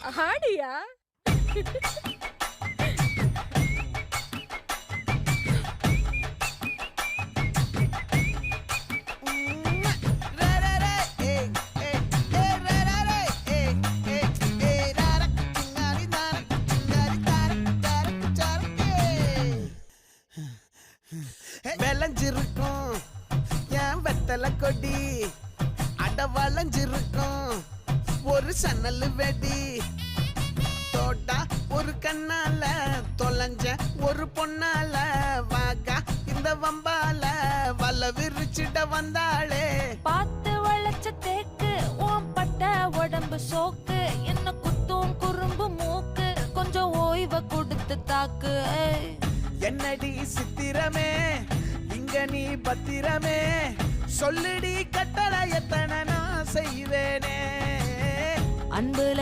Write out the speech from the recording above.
ஆடியா? விளைஞ்சிருக்கும் என் வெத்தலை கொடி அட வளைஞ்சிருக்கும் ஒரு சன்னல் வெடி தோட்டா ஒரு கண்ணால தொலைஞ்ச ஒரு பொண்ணால வாகா இந்த வம்பால வல விரிச்சிட வந்தாளே. பார்த்து வளைச்ச தேக்கு ஓம் பட்ட உடம்பு சோக்கு என்ன குத்தும் குறும்பு மூக்கு கொஞ்சம் ஓய்வை கொடுத்து தாக்கு. என்னடி சித்திரமே இங்க நீ பத்திரமே சொல்லுடி கட்டளை எத்தனை நான் செய்வேனே. அன்புல